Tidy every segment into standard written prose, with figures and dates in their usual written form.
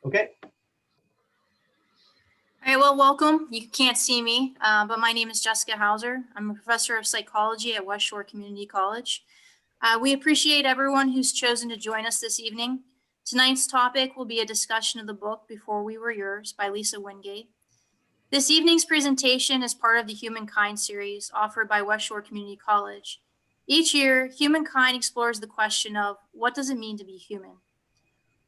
Okay. All right, well, welcome. You can't see me, but my name is Jessica Hauser. I'm a professor of psychology at West Shore Community College. We appreciate everyone who's chosen to join us this evening. Tonight's topic will be a discussion of the book Before We Were Yours by Lisa Wingate. This evening's presentation is part of the HumanKind series offered by West Shore Community College. Each year, HumanKind explores the question of what does it mean to be human?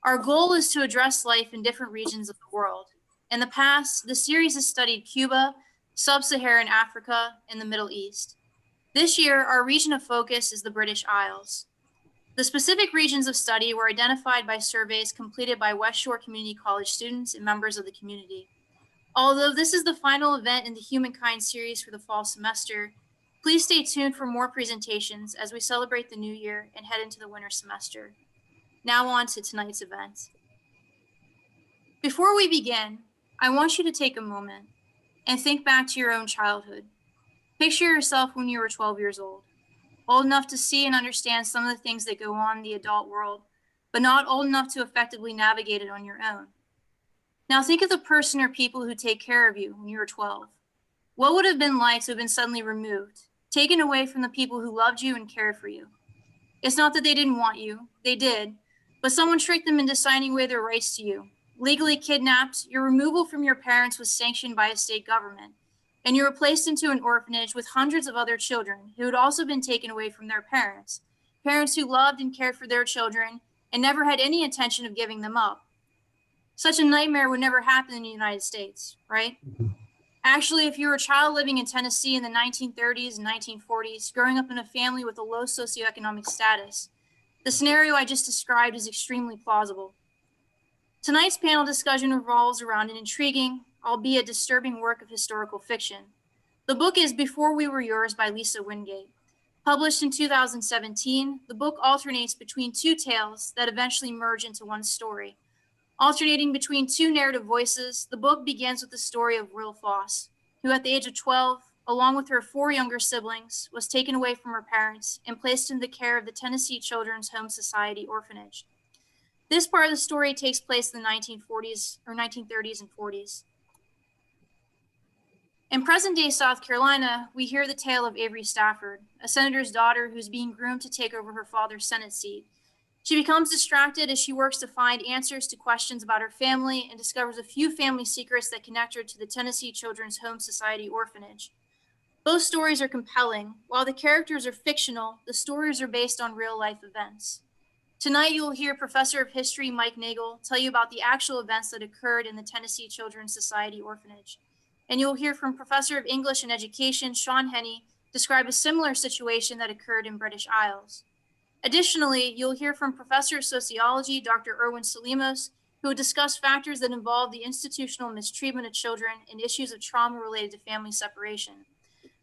Our goal is to address life in different regions of the world. In the past, the series has studied Cuba, Sub-Saharan Africa, and the Middle East. This year, our region of focus is the British Isles. The specific regions of study were identified by surveys completed by West Shore Community College students and members of the community. Although this is the final event in the HumanKind series for the fall semester, please stay tuned for more presentations as we celebrate the new year and head into the winter semester. Now on to tonight's event. Before we begin, I want you to take a moment and think back to your own childhood. Picture yourself when you were 12 years old enough to see and understand some of the things that go on in the adult world, but not old enough to effectively navigate it on your own. Now think of the person or people who take care of you when you were 12. What would it have been like to have been suddenly removed, taken away from the people who loved you and cared for you? It's not that they didn't want you, they did, but someone tricked them into signing away their rights to you. Legally kidnapped, your removal from your parents was sanctioned by a state government, and you were placed into an orphanage with hundreds of other children who had also been taken away from their parents, parents who loved and cared for their children and never had any intention of giving them up. Such a nightmare would never happen in the United States, right? Actually, if you were a child living in Tennessee in the 1930s and 1940s, growing up in a family with a low socioeconomic status, the scenario I just described is extremely plausible. Tonight's panel discussion revolves around an intriguing, albeit disturbing work of historical fiction. The book is Before We Were Yours by Lisa Wingate. Published in 2017, the book alternates between two tales that eventually merge into one story. Alternating between two narrative voices, the book begins with the story of Ril Foss, who at the age of 12, along with her 4 younger siblings, was taken away from her parents and placed in the care of the Tennessee Children's Home Society orphanage. This part of the story takes place in the 1940s or 1930s and 40s. In present-day South Carolina, we hear the tale of Avery Stafford, a senator's daughter who's being groomed to take over her father's Senate seat. She becomes distracted as she works to find answers to questions about her family and discovers a few family secrets that connect her to the Tennessee Children's Home Society orphanage. Both stories are compelling. While the characters are fictional, the stories are based on real-life events. Tonight, you will hear Professor of History Mike Nagle tell you about the actual events that occurred in the Tennessee Children's Society orphanage. And you'll hear from Professor of English and Education Sèan Henne describe a similar situation that occurred in British Isles. Additionally, you'll hear from Professor of Sociology Dr. Erwin Selimos, who will discuss factors that involve the institutional mistreatment of children and issues of trauma related to family separation.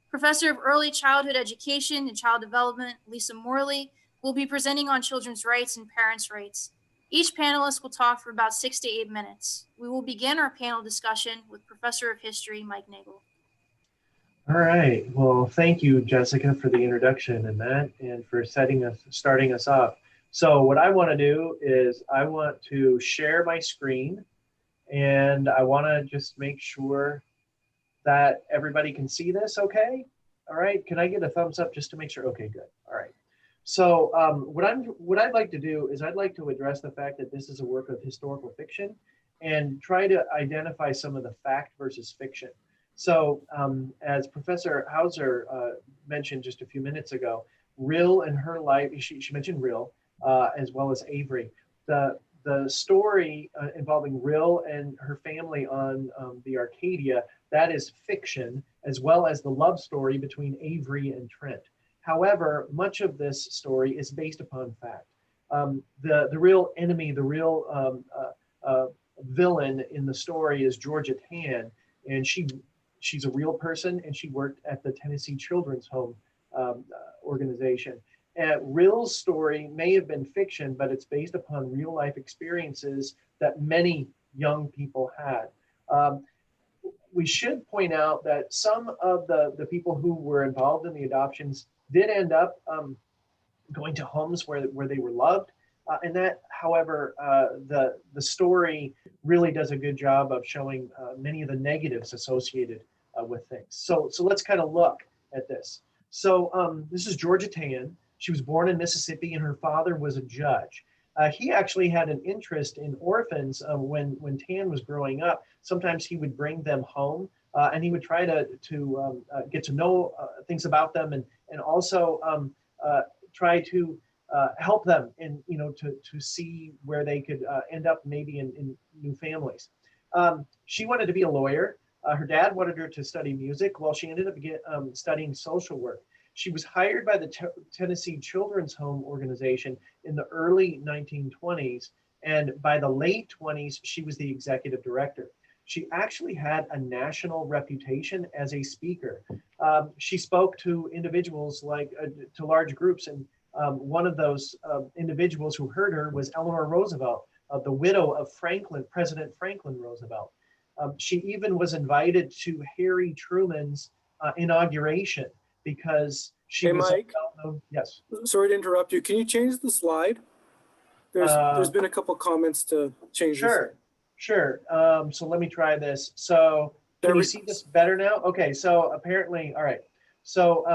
Professor of Early Childhood Education and Child Development Lisa Morley will be presenting on children's rights and parents' rights. Each panelist will talk for about 6 to 8 minutes. We will begin our panel discussion with Professor of History Mike Nagle. All right. Well, thank you, Jessica, for the introduction and that, and for starting us off. So what I want to do is I want to share my screen, and I want to just make sure that everybody can see this okay? All right. Can I get a thumbs up just to make sure? Okay, good. All right. So what I'd like to do is I'd like to address the fact that this is a work of historical fiction and try to identify some of the fact versus fiction. So as Professor Hauser mentioned just a few minutes ago, Ril and her life, she mentioned Ril as well as Avery. The story involving Ril and her family on the Arcadia, that is fiction, as well as the love story between Avery and Trent. However, much of this story is based upon fact. The real enemy, the real villain in the story is Georgia Tan, and she's a real person, and she worked at the Tennessee Children's Home organization. Ril's story may have been fiction, but it's based upon real life experiences that many young people had. We should point out that some of the people who were involved in the adoptions did end up going to homes where they were loved. And that, however, the story really does a good job of showing many of the negatives associated with things. So let's kind of look at this. So this is Georgia Tan. She was born in Mississippi, and her father was a judge. He actually had an interest in orphans when Tan was growing up. Sometimes he would bring them home, and he would try to get to know things about them, and also try to help them in, to see where they could end up maybe in new families. She wanted to be a lawyer. Her dad wanted her to study music. Well, she ended up studying social work. She was hired by the Tennessee Children's Home Organization in the early 1920s, and by the late 20s, she was the executive director. She actually had a national reputation as a speaker. She spoke to individuals to large groups, and one of those individuals who heard her was Eleanor Roosevelt, the widow of President Franklin Roosevelt. She even was invited to Harry Truman's inauguration because she was Mike, well-known. Yes. Sorry to interrupt you. Can you change the slide? There's been a couple comments to change this. Sure. So let me try this. So can you see this better now? Okay, so apparently, all right. So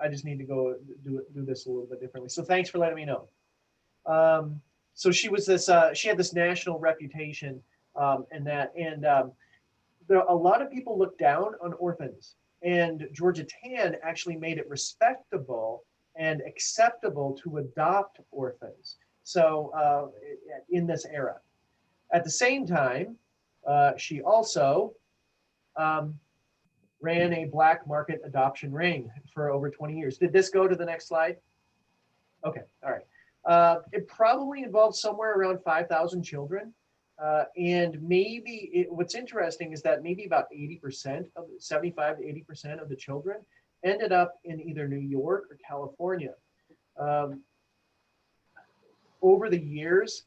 I just need to go do this a little bit differently. So thanks for letting me know. So she was she had this national reputation, and a lot of people look down on orphans, and Georgia Tan actually made it respectable and acceptable to adopt orphans. So in this era, at the same time, she also ran a black market adoption ring for over 20 years. Did this go to the next slide? Okay, all right. It probably involved somewhere around 5,000 children. And maybe what's interesting is that maybe about 80% of 75 to 80% of the children ended up in either New York or California. Over the years,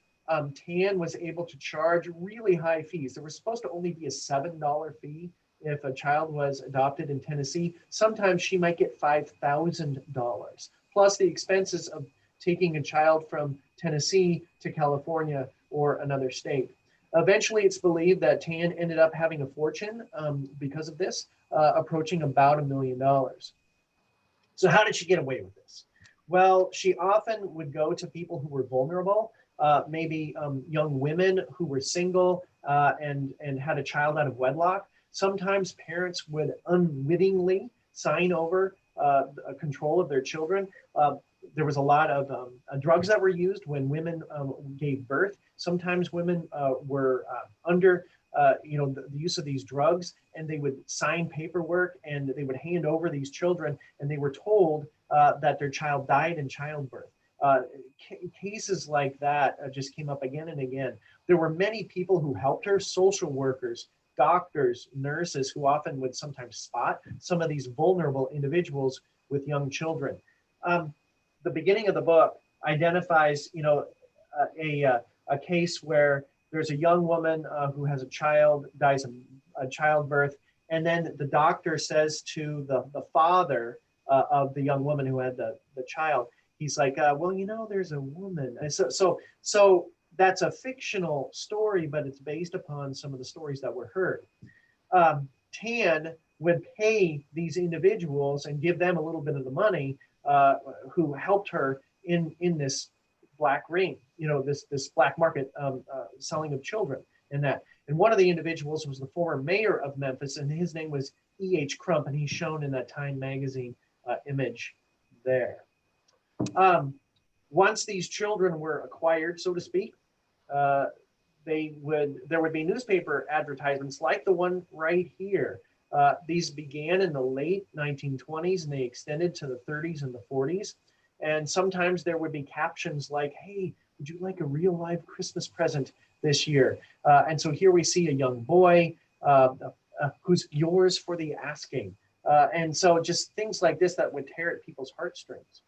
Tan was able to charge really high fees. There was supposed to only be a $7 fee if a child was adopted in Tennessee. Sometimes she might get $5,000, plus the expenses of taking a child from Tennessee to California or another state. Eventually, it's believed that Tan ended up having a fortune because of this, approaching about $1 million. So how did she get away with this? Well, she often would go to people who were vulnerable, maybe young women who were single and had a child out of wedlock. Sometimes parents would unwittingly sign over control of their children. There was a lot of drugs that were used when women gave birth. Sometimes women were under the use of these drugs, and they would sign paperwork and they would hand over these children, and they were told that their child died in childbirth. Cases like that just came up again and again. There were many people who helped her, social workers, doctors, nurses, who often would sometimes spot some of these vulnerable individuals with young children. The beginning of the book identifies, a case where there's a young woman who has a child, dies of childbirth, and then the doctor says to the father of the young woman who had the child, he's like, well, there's a woman. And so that's a fictional story, but it's based upon some of the stories that were heard. Tan would pay these individuals and give them a little bit of the money who helped her in this black ring, this black market selling of children and that. And one of the individuals was the former mayor of Memphis, and his name was E.H. Crump, and he's shown in that Time magazine image there. Once these children were acquired, so to speak, there would be newspaper advertisements like the one right here. These began in the late 1920s and they extended to the 30s and the 40s. And sometimes there would be captions like, hey, would you like a real live Christmas present this year? And so here we see a young boy who's yours for the asking. And so just things like this that would tear at people's heartstrings.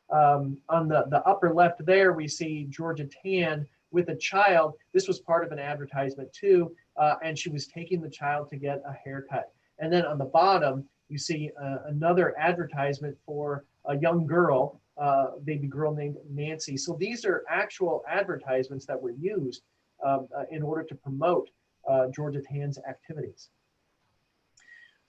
On the upper left there, we see Georgia Tan with a child. This was part of an advertisement too, and she was taking the child to get a haircut. And then on the bottom, you see another advertisement for a young girl, baby girl named Nancy. So these are actual advertisements that were used in order to promote Georgia Tann's activities.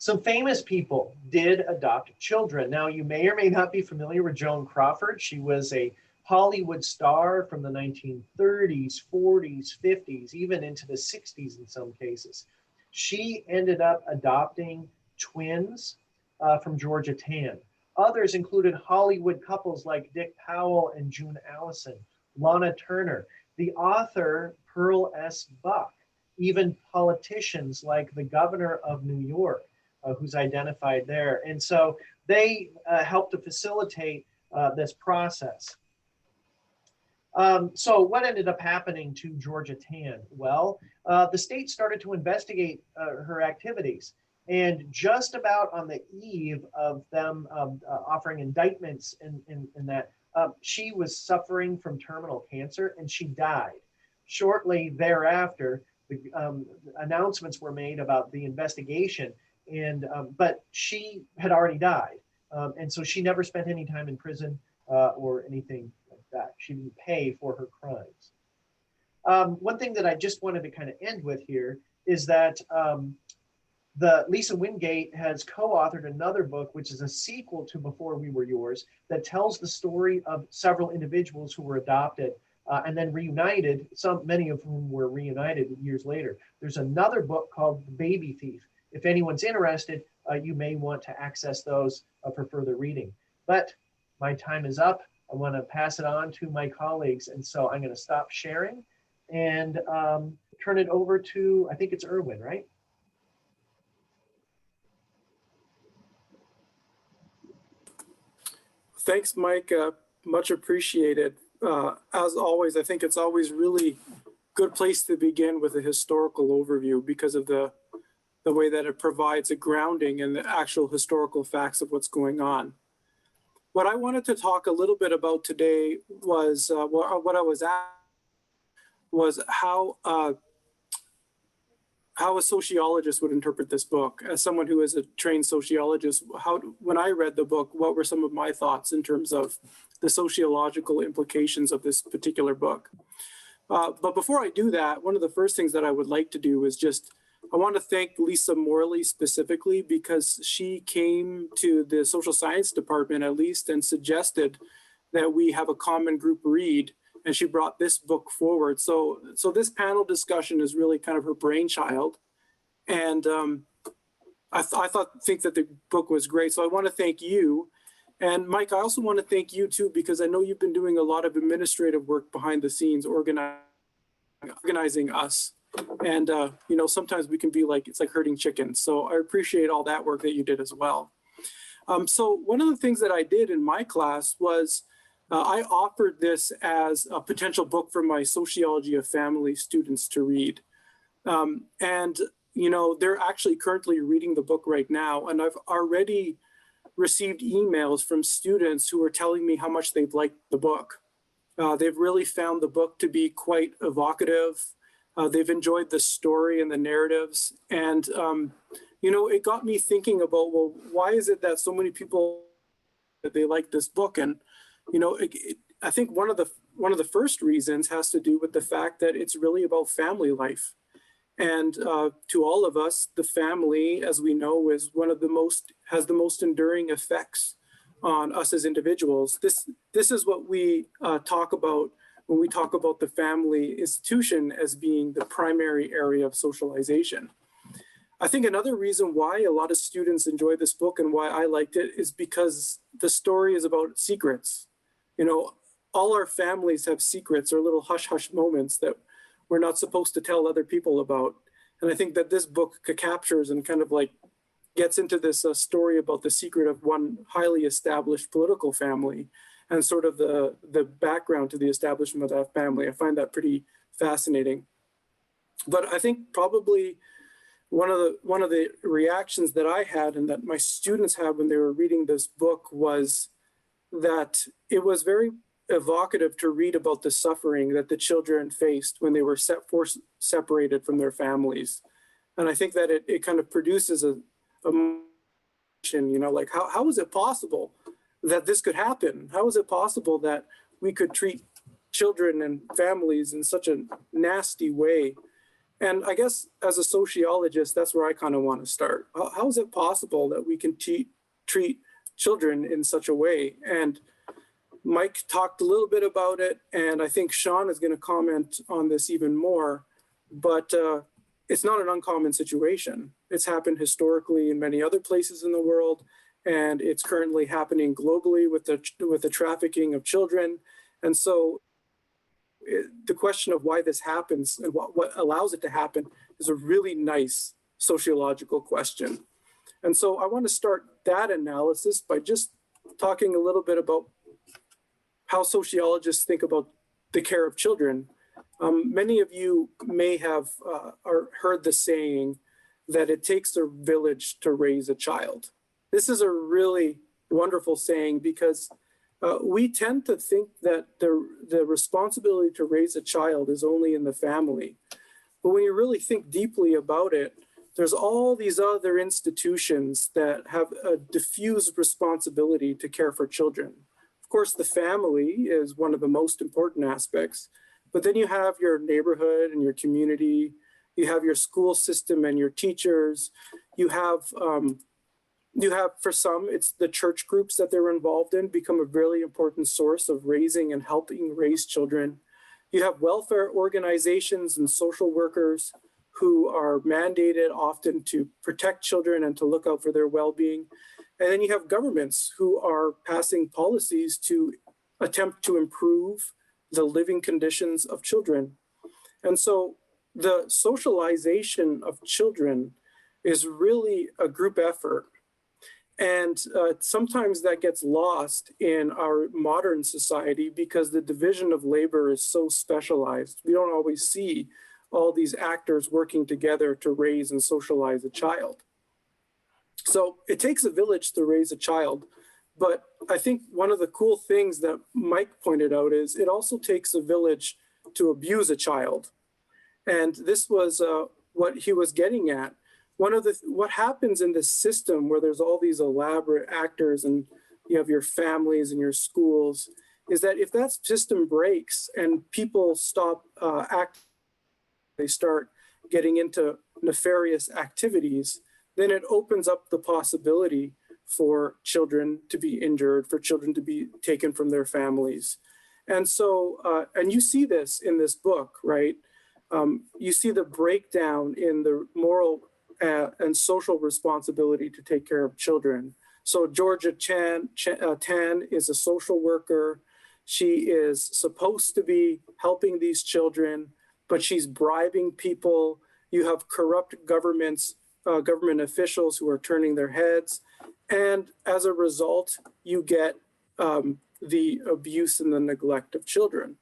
Some famous people did adopt children. Now, you may or may not be familiar with Joan Crawford. She was a Hollywood star from the 1930s, 40s, 50s, even into the 60s in some cases. She ended up adopting twins from Georgia Tann. Others included Hollywood couples like Dick Powell and June Allison, Lana Turner, the author Pearl S. Buck, even politicians like the governor of New York, who's identified there. And so they helped to facilitate this process. So what ended up happening to Georgia Tann? Well, the state started to investigate her activities. And just about on the eve of them offering indictments in that, she was suffering from terminal cancer and she died. Shortly thereafter, the announcements were made about the investigation, but she had already died. And so she never spent any time in prison or anything like that. She didn't pay for her crimes. One thing that I just wanted to kind of end with here is that Lisa Wingate has co-authored another book, which is a sequel to Before We Were Yours, that tells the story of several individuals who were adopted and then reunited, many of whom were reunited years later. There's another book called The Baby Thief. If anyone's interested, you may want to access those for further reading. But my time is up. I want to pass it on to my colleagues. And so I'm going to stop sharing and turn it over to, I think it's Erwin, right? Thanks, Mike. Much appreciated. As always, I think it's always really good place to begin with a historical overview because of the way that it provides a grounding in the actual historical facts of what's going on. What I wanted to talk a little bit about today was what I was asked was how a sociologist would interpret this book. As someone who is a trained sociologist, when I read the book, what were some of my thoughts in terms of the sociological implications of this particular book? But before I do that, one of the first things that I would like to do is I want to thank Lisa Morley specifically because she came to the social science department at least and suggested that we have a common group read, and she brought this book forward. So this panel discussion is really kind of her brainchild, and I think that the book was great. So I want to thank you, and Mike, I also want to thank you too because I know you've been doing a lot of administrative work behind the scenes, organizing us. And, sometimes we can be like, it's like herding chickens. So I appreciate all that work that you did as well. So one of the things that I did in my class was I offered this as a potential book for my sociology of family students to read. They're actually currently reading the book right now. And I've already received emails from students who are telling me how much they've liked the book. They've really found the book to be quite evocative. They've enjoyed the story and the narratives. And, it got me thinking about, well, why is it that so many people, that they like this book? And, I think one of the first reasons has to do with the fact that it's really about family life. And to all of us, the family, as we know, is has the most enduring effects on us as individuals. This is what we talk about when we talk about the family institution as being the primary area of socialization. I think another reason why a lot of students enjoy this book and why I liked it is because the story is about secrets. All our families have secrets or little hush-hush moments that we're not supposed to tell other people about. And I think that this book captures and kind of like gets into this story about the secret of one highly established political family and sort of the background to the establishment of that family. I find that pretty fascinating. But I think probably one of the reactions that I had and that my students had when they were reading this book was that it was very evocative to read about the suffering that the children faced when they were separated from their families. And I think that it kind of produces a like how is it possible that this could happen? How is it possible that we could treat children and families in such a nasty way. And I guess as a sociologist, that's where I kind of want to start. How is it possible that we can treat children in such a way? And Mike talked a little bit about it, and I think Sèan is going to comment on this even more, but it's not an uncommon situation. It's happened historically in many other places in the world, and it's currently happening globally with the trafficking of children. And so the question of why this happens and what allows it to happen is a really nice sociological question. And so I want to start that analysis by just talking a little bit about how sociologists think about the care of children. Many of you may have heard the saying that it takes a village to raise a child. This is a really wonderful saying because we tend to think that the responsibility to raise a child is only in the family. But when you really think deeply about it, there's all these other institutions that have a diffuse responsibility to care for children. Of course, the family is one of the most important aspects, but then you have your neighborhood and your community, you have your school system and your teachers, you have, for some, it's the church groups that they're involved in become a really important source of raising and helping raise children. You have welfare organizations and social workers who are mandated often to protect children and to look out for their well-being. And then you have governments who are passing policies to attempt to improve the living conditions of children. And so the socialization of children is really a group effort. And sometimes that gets lost in our modern society because the division of labor is so specialized. We don't always see all these actors working together to raise and socialize a child. So it takes a village to raise a child. But I think one of the cool things that Mike pointed out is it also takes a village to abuse a child. And this was what he was getting at. What happens in this system where there's all these elaborate actors and you have your families and your schools is that if that system breaks and people stop acting, they start getting into nefarious activities, then it opens up the possibility for children to be injured, for children to be taken from their families. And so, and you see this in this book, right? You see the breakdown in the moral and social responsibility to take care of children. So Georgia Tan is a social worker. She is supposed to be helping these children, but she's bribing people. You have corrupt government officials who are turning their heads. And as a result, you get the abuse and the neglect of children.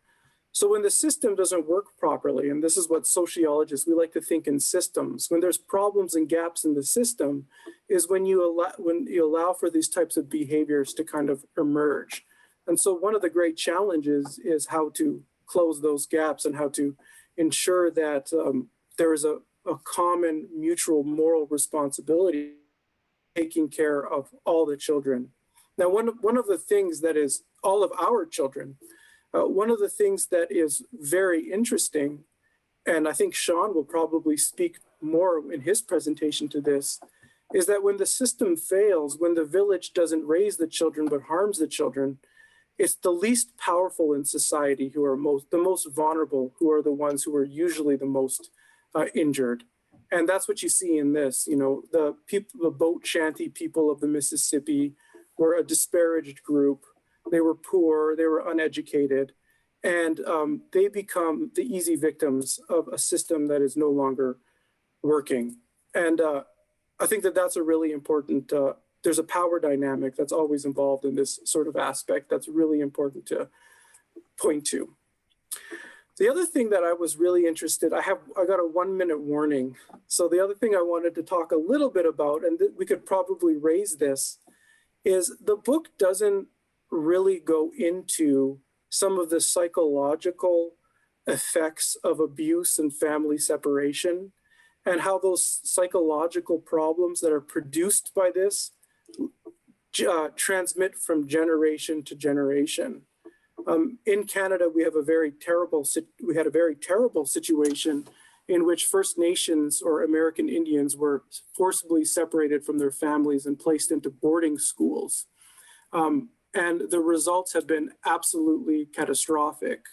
So when the system doesn't work properly, and this is what sociologists, we like to think in systems, when there's problems and gaps in the system is when you allow for these types of behaviors to kind of emerge. And so one of the great challenges is how to close those gaps and how to ensure that there is a common mutual moral responsibility taking care of all the children. Now, one of the things that is all of our children, one of the things that is very interesting, and I think Sèan will probably speak more in his presentation to this, is that when the system fails, when the village doesn't raise the children but harms the children, it's the least powerful in society who are the most vulnerable, who are the ones who are usually the most injured. And that's what you see in this. You know, the boat shanty people of the Mississippi were a disparaged group. They were poor, they were uneducated, and they become the easy victims of a system that is no longer working. And I think that that's a really important, there's a power dynamic that's always involved in this sort of aspect that's really important to point to. The other thing that I was really interested, I got a 1-minute warning. So the other thing I wanted to talk a little bit about, and we could probably raise this, is the book doesn't really go into some of the psychological effects of abuse and family separation and how those psychological problems that are produced by this transmit from generation to generation. In Canada, we had a very terrible situation in which First Nations or American Indians were forcibly separated from their families and placed into boarding schools. And the results have been absolutely catastrophic.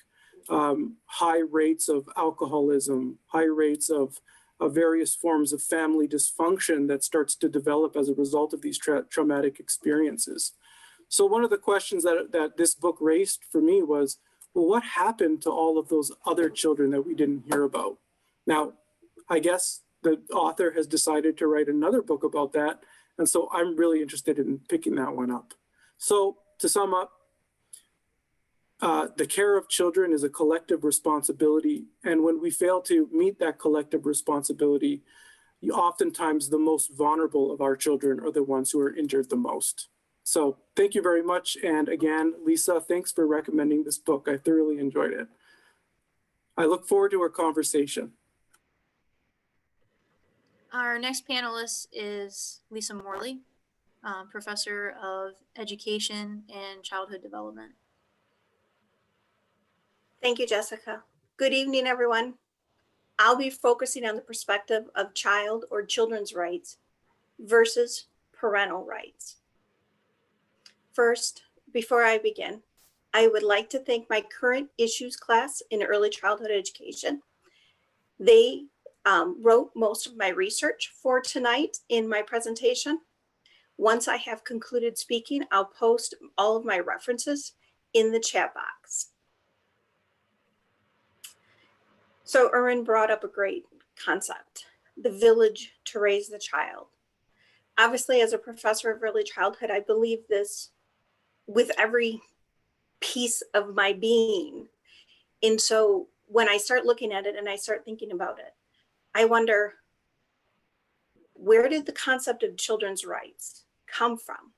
High rates of alcoholism, high rates of various forms of family dysfunction that starts to develop as a result of these traumatic experiences. So one of the questions that this book raised for me was, well, what happened to all of those other children that we didn't hear about? Now, I guess the author has decided to write another book about that. And so I'm really interested in picking that one up. So to sum up, the care of children is a collective responsibility. And when we fail to meet that collective responsibility, oftentimes the most vulnerable of our children are the ones who are injured the most. So thank you very much. And again, Lisa, thanks for recommending this book. I thoroughly enjoyed it. I look forward to our conversation. Our next panelist is Lisa Morley, Professor of Education and Childhood Development. Thank you, Jessica. Good evening, everyone. I'll be focusing on the perspective of child or children's rights versus parental rights. First, before I begin, I would like to thank my current issues class in early childhood education. They wrote most of my research for tonight in my presentation. Once I have concluded speaking, I'll post all of my references in the chat box. So Erwin brought up a great concept, the village to raise the child. Obviously, as a professor of early childhood, I believe this with every piece of my being. And so when I start looking at it and I start thinking about it, I wonder, where did the concept of children's rights come from?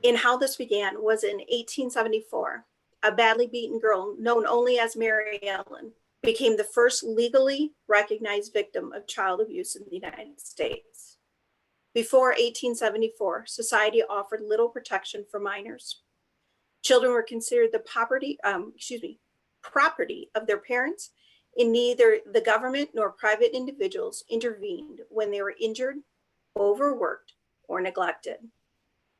And how this began was in 1874. A badly beaten girl known only as Mary Ellen became the first legally recognized victim of child abuse in the United States. Before 1874, society offered little protection for minors. Children were considered the property of their parents, and neither the government nor private individuals intervened when they were injured, overworked, or neglected.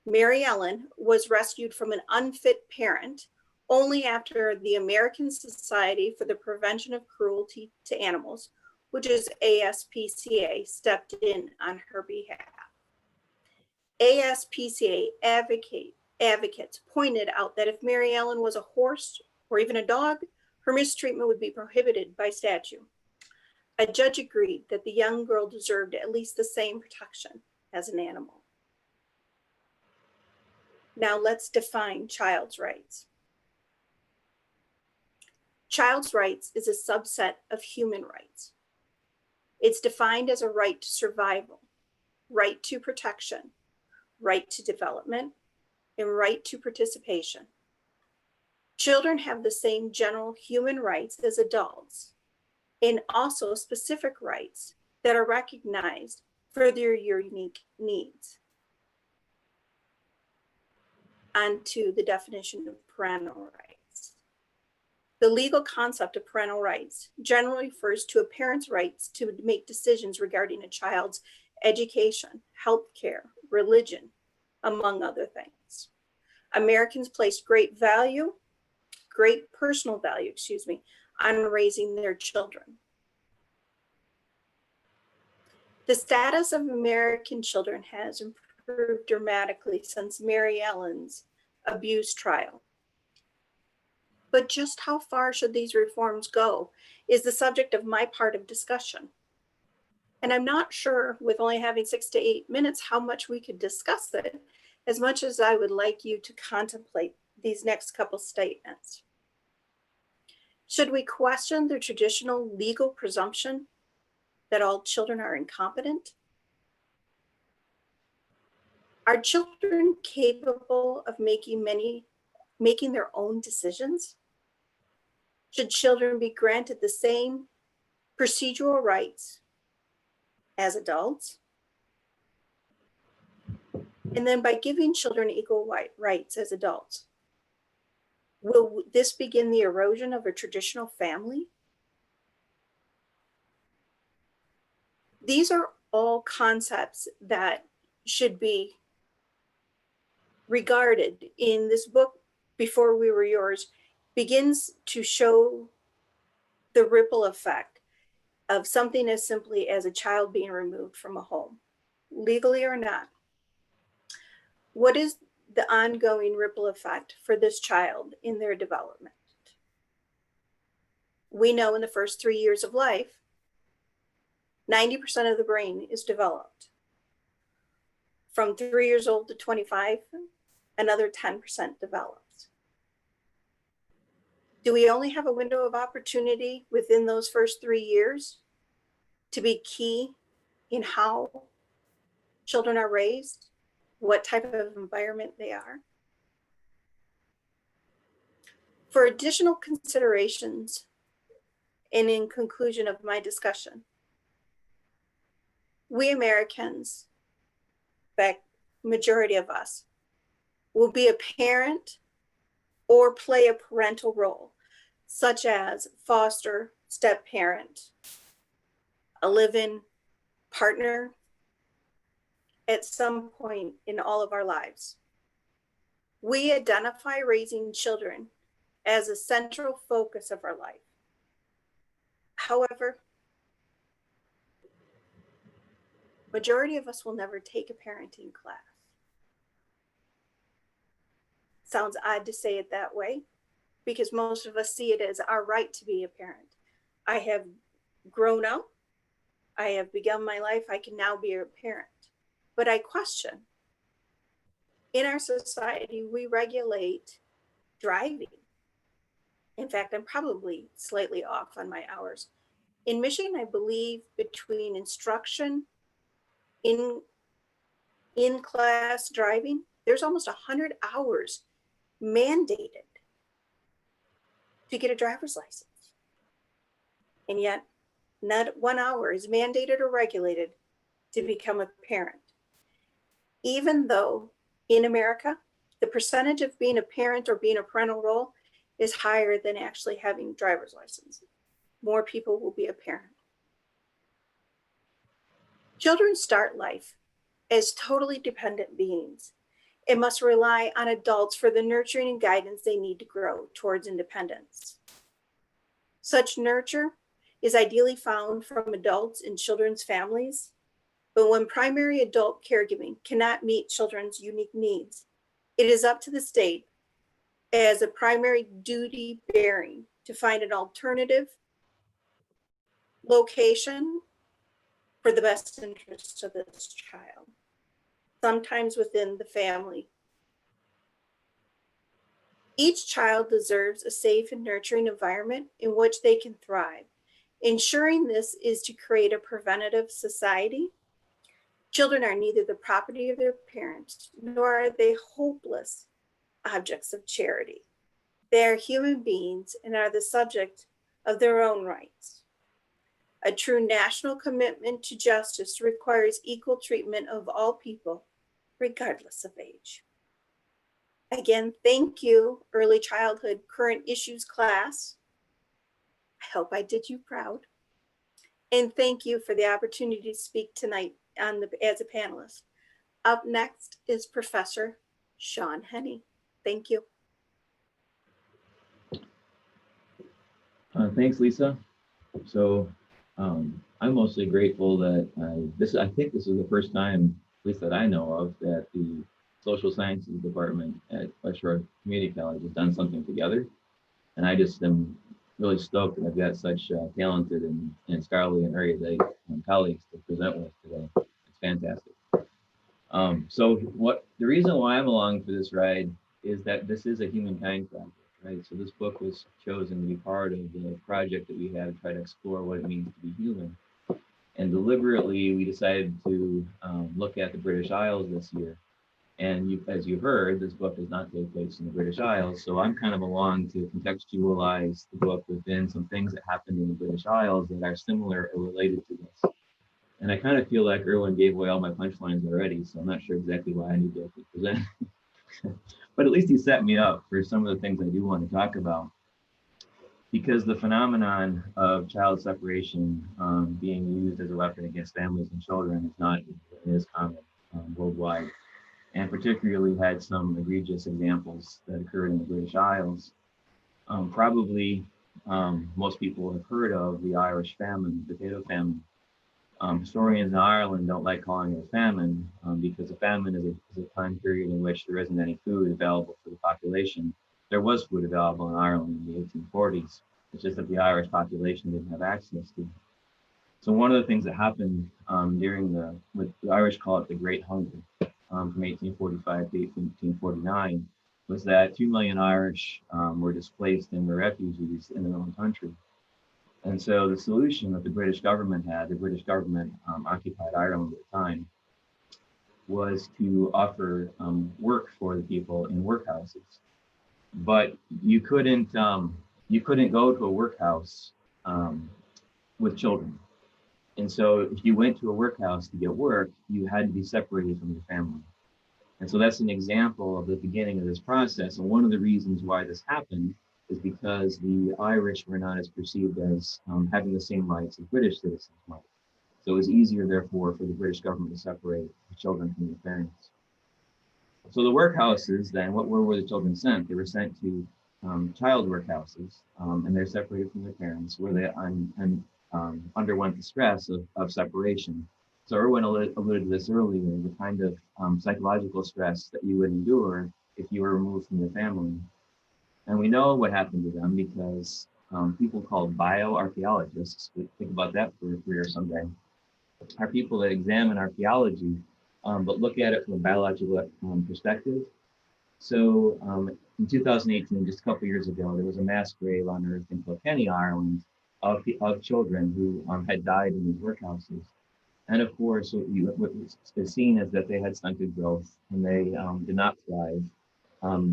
Mary Ellen was rescued from an unfit parent only after the American Society for the Prevention of Cruelty to Animals, which is ASPCA, stepped in on her behalf. ASPCA advocates pointed out that if Mary Ellen was a horse or even a dog, her mistreatment would be prohibited by statute. A judge agreed that the young girl deserved at least the same protection as an animal. Now let's define child's rights. Child's rights is a subset of human rights. It's defined as a right to survival, right to protection, right to development, and right to participation. Children have the same general human rights as adults, and also specific rights that are recognized for their unique needs. On to the definition of parental rights. The legal concept of parental rights generally refers to a parent's rights to make decisions regarding a child's education, health care, religion, among other things. Americans place great personal value, on raising their children. The status of American children has improved dramatically since Mary Ellen's abuse trial. But just how far should these reforms go is the subject of my part of discussion. And I'm not sure, with only having 6 to 8 minutes, how much we could discuss it, as much as I would like you to contemplate these next couple statements. Should we question the traditional legal presumption that all children are incompetent? Are children capable of making their own decisions? Should children be granted the same procedural rights as adults? And then by giving children equal rights as adults, Will this begin the erosion of a traditional family? These are all concepts that should be regarded in this book. Before We Were Yours begins to show the ripple effect of something as simply as a child being removed from a home, legally or not. What is the ongoing ripple effect for this child in their development? We know in the first 3 years of life, 90% of the brain is developed. From 3 years old to 25, another 10% develops. Do we only have a window of opportunity within those first 3 years to be key in how children are raised, what type of environment they are? For additional considerations, and in conclusion of my discussion, we Americans, the majority of us, will be a parent or play a parental role, such as foster, step parent, a live-in partner, at some point in all of our lives. We identify raising children as a central focus of our life. However, majority of us will never take a parenting class. Sounds odd to say it that way, because most of us see it as our right to be a parent. I have grown up, I have begun my life, I can now be a parent. But I question, in our society, we regulate driving. In fact, I'm probably slightly off on my hours. In Michigan, I believe between instruction, in-class driving, there's almost 100 hours mandated to get a driver's license. And yet, not 1 hour is mandated or regulated to become a parent. Even though in America, the percentage of being a parent or being a parental role is higher than actually having a driver's license. More people will be a parent. Children start life as totally dependent beings and must rely on adults for the nurturing and guidance they need to grow towards independence. Such nurture is ideally found from adults in children's families, but when primary adult caregiving cannot meet children's unique needs, it is up to the state as a primary duty bearing to find an alternative location for the best interests of this child, sometimes within the family. Each child deserves a safe and nurturing environment in which they can thrive. Ensuring this is to create a preventative society. Children are neither the property of their parents, nor are they hopeless objects of charity. They are human beings and are the subject of their own rights. A true national commitment to justice requires equal treatment of all people, regardless of age. Again, thank you, Early Childhood Current Issues class. I hope I did you proud. And thank you for the opportunity to speak tonight as a panelist. Up next is Professor Sèan Henne. Thank you. Thanks, Lisa. So I'm mostly grateful that I think this is the first time, at least that I know of, that the Social Sciences Department at West Shore Community College has done something together. And I just am really stoked that I've got such talented and scholarly and erudite colleagues to present with today. It's fantastic. So the reason why I'm along for this ride is that this is a HumanKind project, right? So this book was chosen to be part of the project that we had to try to explore what it means to be human. And deliberately, we decided to look at the British Isles this year. And as you heard, this book does not take place in the British Isles. So I'm kind of along to contextualize the book within some things that happened in the British Isles that are similar or related to this. And I kind of feel like Erwin gave away all my punchlines already, so I'm not sure exactly why I need to present. But at least he set me up for some of the things I do want to talk about. Because the phenomenon of child separation being used as a weapon against families and children is not as common worldwide, and particularly had some egregious examples that occurred in the British Isles. Probably most people have heard of the Irish famine, the potato famine. Historians in Ireland don't like calling it a famine because a famine is a time period in which there isn't any food available for the population. There was food available in Ireland in the 1840s. It's just that the Irish population didn't have access to it. So one of the things that happened during what the Irish call it the Great Hunger from 1845 to 1849 was that 2 million Irish were displaced and were refugees in their own country. And so the solution that the British government had, the British government occupied Ireland at the time, was to offer work for the people in workhouses. But you couldn't go to a workhouse with children. And so if you went to a workhouse to get work, you had to be separated from your family. And so that's an example of the beginning of this process. And one of the reasons why this happened is because the Irish were not as perceived as having the same rights as British citizens might. So it was easier, therefore, for the British government to separate the children from their parents. So the workhouses, then, where were the children sent? They were sent to child workhouses, and they're separated from their parents, where they underwent the stress of separation. So Erwin alluded to this earlier, the kind of psychological stress that you would endure if you were removed from your family. And we know what happened to them because people called bioarchaeologists, think about that for a career someday, are people that examine archaeology, but look at it from a biological perspective. So in 2018, just a couple years ago, there was a mass grave unearthed in Kilkenny, Ireland, of children who had died in these workhouses. And of course, what is seen is that they had stunted growth and they did not thrive.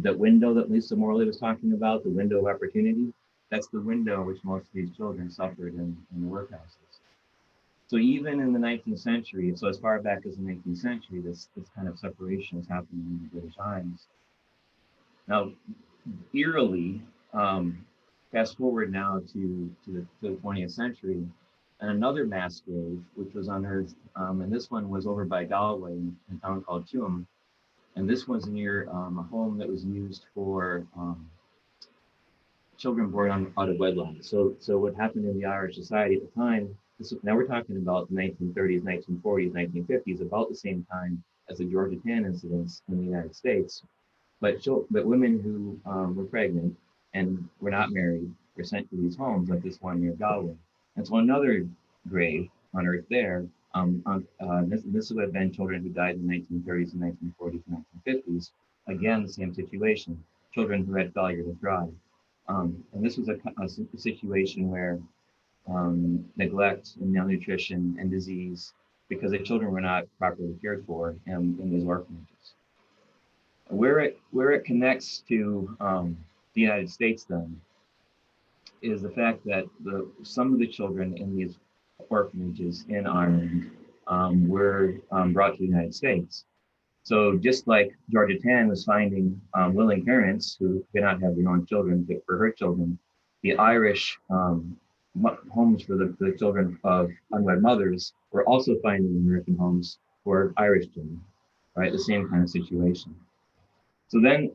That window that Lisa Morley was talking about, the window of opportunity, that's the window which most of these children suffered in the workhouses. So even in the 19th century, so as far back as the 19th century, this kind of separation is happening in the British Isles. Now, eerily, fast forward now to the 20th century, and another mass grave, which was unearthed, and this one was over by Galway in a town called Tuam. And this was near a home that was used for children born out of wedlock. So what happened in the Irish society at the time, now we're talking about the 1930s, 1940s, 1950s, about the same time as the Georgia Tan incidents in the United States. But women who were pregnant and were not married were sent to these homes, like this one near Galway. And so another grave unearthed there. This would have been children who died in the 1930s and 1940s and 1950s. Again, the same situation, children who had failure to thrive. And this was a situation where neglect and malnutrition and disease, because the children were not properly cared for in these orphanages. Where it connects to the United States then is the fact that some of the children in these orphanages in Ireland were brought to the United States. So just like Georgia Tan was finding willing parents who could not have their own children fit for her children, the Irish homes for the children of unwed mothers were also finding American homes for Irish children, right? The same kind of situation. So then,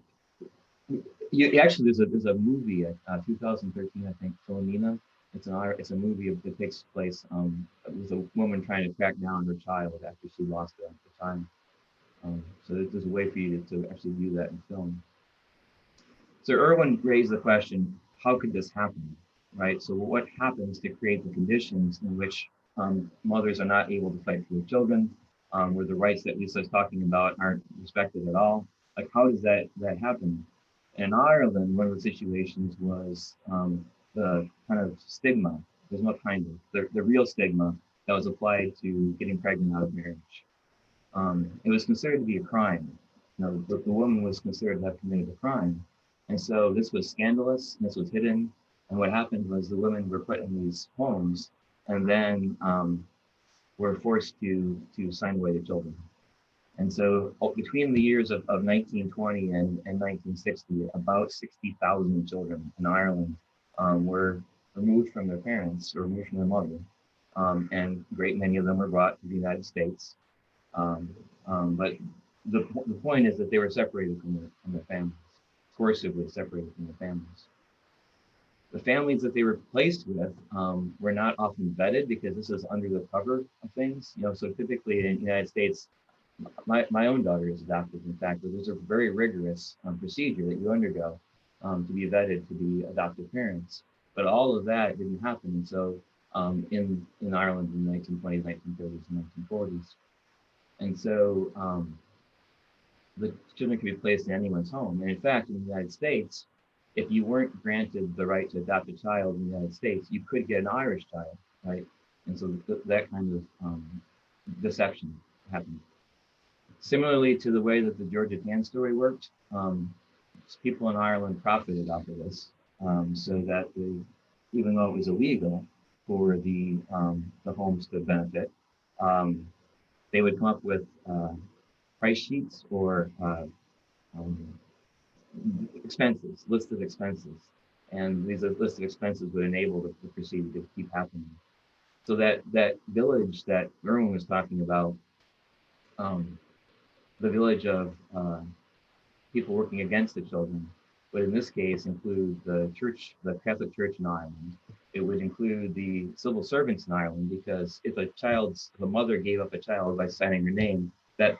actually, there's a movie, 2013, I think, Philomena. It's a movie that takes place. It was a woman trying to track down her child after she lost it at the time. So there's a way for you to actually view that in film. So Erwin raised the question, how could this happen, right? So what happens to create the conditions in which mothers are not able to fight for their children, where the rights that Lisa is talking about aren't respected at all? Like, how does that happen? In Ireland, one of the situations was the kind of stigma. There's no kind of, the real stigma that was applied to getting pregnant out of marriage. It was considered to be a crime. The woman was considered to have committed a crime. And so this was scandalous, and this was hidden. And what happened was the women were put in these homes and then were forced to sign away the children. And so between the years of 1920 and 1960, about 60,000 children in Ireland were removed from their parents or removed from their mother. And a great many of them were brought to the United States. But the point is that they were separated from their families, forcibly separated from their families. The families that they were placed with were not often vetted because this is under the cover of things. So typically in the United States, my own daughter is adopted, in fact, but there's a very rigorous procedure that you undergo to be vetted to be adoptive parents. But all of that didn't happen. And so in Ireland in the 1920s, 1930s, and 1940s. And so the children could be placed in anyone's home. And in fact, in the United States, if you weren't granted the right to adopt a child in the United States, you could get an Irish child, right? And so that kind of deception happened. Similarly to the way that the Georgia Tan story worked, people in Ireland profited off of this, so that even though it was illegal for the homes to benefit, they would come up with price sheets or expenses, lists of expenses, and these lists of expenses would enable the procedure to keep happening. So that village that Erwin was talking about, the village of people working against the children would in this case include the church, the Catholic Church in Ireland. It would include the civil servants in Ireland, because if a mother gave up a child by signing her name, that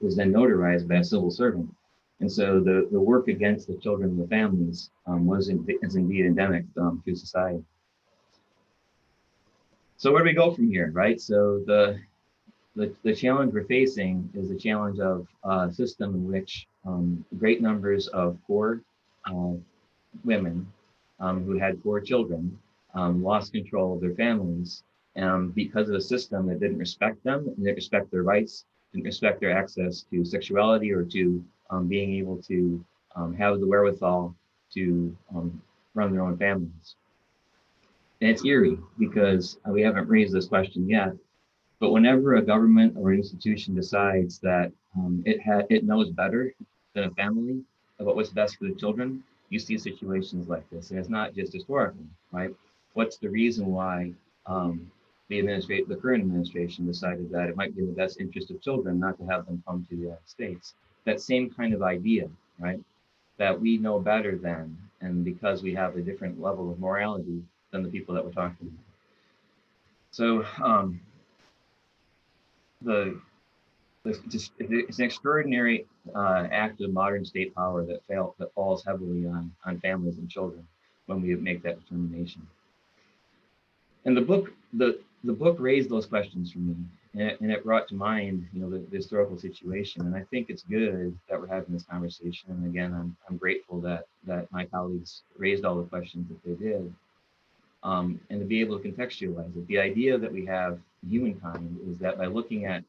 was then notarized by a civil servant. And so the work against the children and the families is indeed endemic through society. So where do we go from here, right? So the challenge we're facing is the challenge of a system in which great numbers of poor women who had poor children lost control of their families because of a system that didn't respect them, didn't respect their rights, didn't respect their access to sexuality or to being able to have the wherewithal to run their own families. And it's eerie because we haven't raised this question yet, but whenever a government or institution decides that it knows better than a family about what's best for the children, you see situations like this. And it's not just historical, right? What's the reason why the current administration decided that it might be in the best interest of children not to have them come to the United States? That same kind of idea, right? That we know better than, and because we have a different level of morality than the people that we're talking about. So it's an extraordinary act of modern state power that falls heavily on families and children when we make that determination. And the book raised those questions for me, and it brought to mind, the historical situation. And I think it's good that we're having this conversation. And again, I'm grateful that my colleagues raised all the questions that they did, and to be able to contextualize it. The idea that we have in HumanKind is that by looking at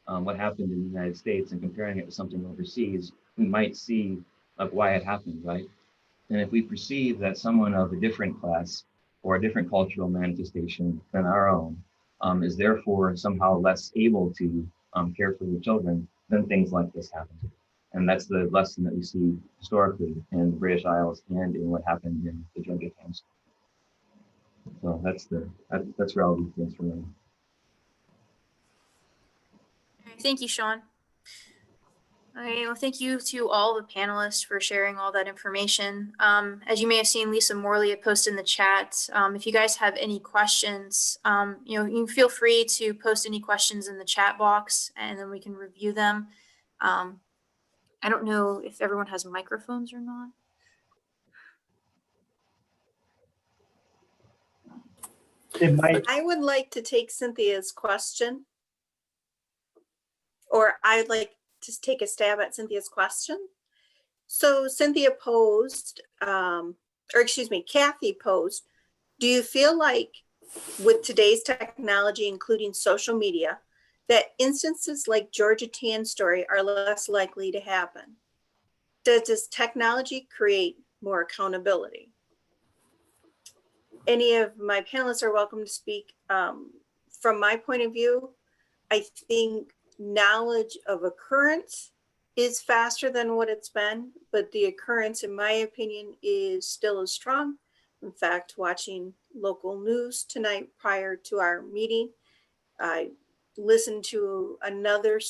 what happened in the United States and comparing it with something overseas, we might see why it happened, right? And if we perceive that someone of a different class or a different cultural manifestation than our own is therefore somehow less able to care for the children, then things like this happen. And that's the lesson that we see historically in the British Isles and in what happened in the Georgia Tan. So that's where I'll leave things for me. Thank you, Sean. All right, well, thank you to all the panelists for sharing all that information. As you may have seen, Lisa Morley had posted in the chat. If you guys have any questions, you can feel free to post any questions in the chat box, and then we can review them. I don't know if everyone has microphones or not. It might. I would like to take Cynthia's question, or I'd like to take a stab at Cynthia's question. So Cynthia posed, Kathy posed, do you feel like with today's technology, including social media, that instances like Georgia Tan story are less likely to happen? Does technology create more accountability? Any of my panelists are welcome to speak. From my point of view, I think knowledge of occurrence is faster than what it's been, but the occurrence, in my opinion, is still as strong. In fact, watching local news tonight prior to our meeting, I listened to another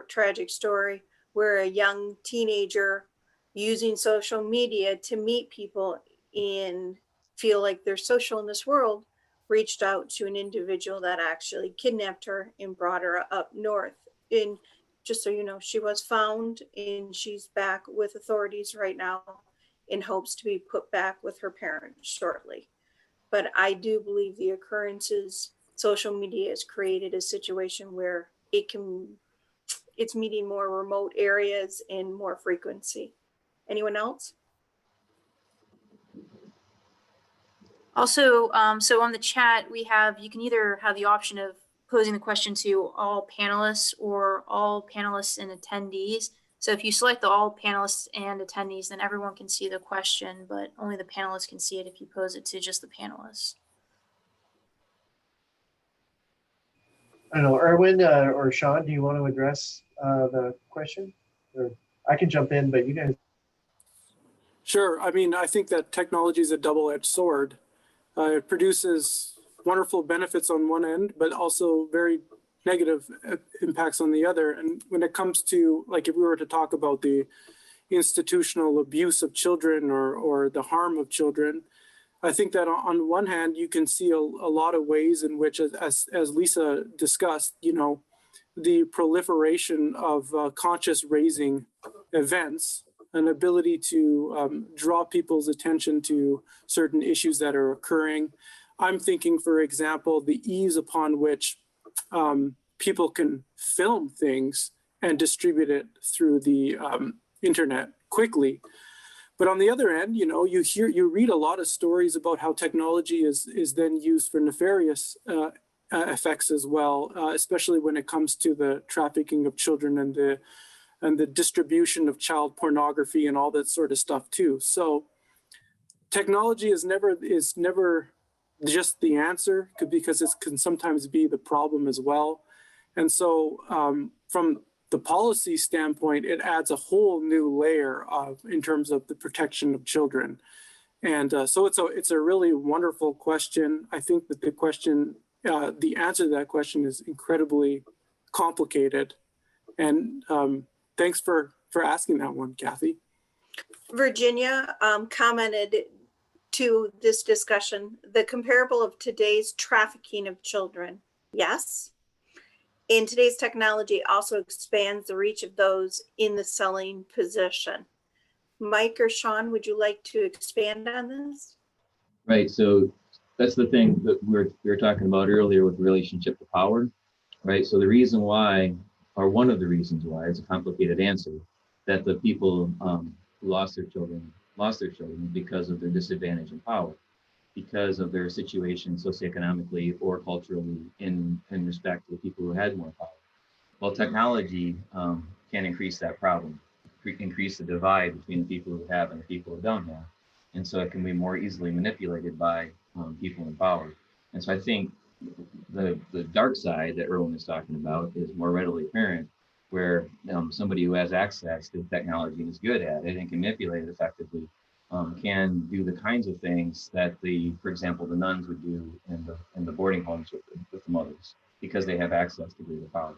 tragic story where a young teenager using social media to meet people and feel like they're social in this world reached out to an individual that actually kidnapped her and brought her up north. And just so you know, she was found and she's back with authorities right now in hopes to be put back with her parents shortly. But I do believe the occurrences, social media has created a situation where it's meeting more remote areas and more frequency. Anyone else? Also, so on the chat, you can either have the option of posing the question to all panelists or all panelists and attendees. So if you select the all panelists and attendees, then everyone can see the question, but only the panelists can see it if you pose it to just the panelists. I don't know, Erwin or Sean, do you want to address the question? Or I can jump in, but you guys. Sure. I mean, I think that technology is a double-edged sword. It produces wonderful benefits on one end, but also very negative impacts on the other. And when it comes to, like, if we were to talk about the institutional abuse of children or the harm of children, I think that on one hand, you can see a lot of ways in which, as Lisa discussed, you know, the proliferation of conscious raising events, an ability to draw people's attention to certain issues that are occurring. I'm thinking, for example, the ease upon which people can film things and distribute it through the internet quickly. But on the other end, you know, you read a lot of stories about how technology is then used for nefarious effects as well, especially when it comes to the trafficking of children and the distribution of child pornography and all that sort of stuff too. So technology is never just the answer, because it can sometimes be the problem as well. And so from the policy standpoint, it adds a whole new layer in terms of the protection of children. And so it's a really wonderful question. I think that the answer to that question is incredibly complicated. And thanks for asking that one, Kathy. Virginia commented to this discussion, the comparable of today's trafficking of children. Yes. And today's technology also expands the reach of those in the selling position. Mike or Sean, would you like to expand on this? Right. So that's the thing that we were talking about earlier with relationship to power, right? So the reason why, or one of the reasons why, it's a complicated answer, that the people who lost their children because of their disadvantage in power, because of their situation socioeconomically or culturally in respect to the people who had more power. Well, technology can increase that problem, increase the divide between the people who have and the people who don't have. And so it can be more easily manipulated by people in power. And so I think the dark side that Erwin is talking about is more readily apparent, where somebody who has access to technology and is good at it and can manipulate it effectively can do the kinds of things that for example, the nuns would do in the boarding homes with the mothers, because they have access to greater power.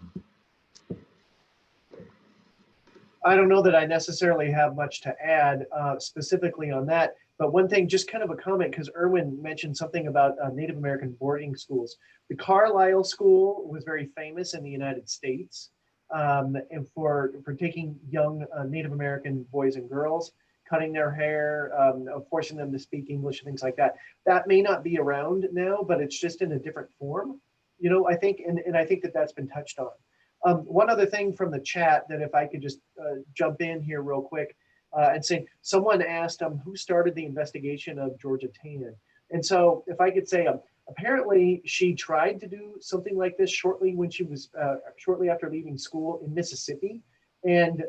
I don't know that I necessarily have much to add specifically on that, but one thing, just kind of a comment, because Erwin mentioned something about Native American boarding schools. The Carlisle School was very famous in the United States and for taking young Native American boys and girls, cutting their hair, forcing them to speak English, things like that. That may not be around now, but it's just in a different form, you know, I think, and I think that that's been touched on. One other thing from the chat that if I could just jump in here real quick and say, someone asked who started the investigation of Georgia Tann. And so if I could say, apparently she tried to do something like this shortly after leaving school in Mississippi, and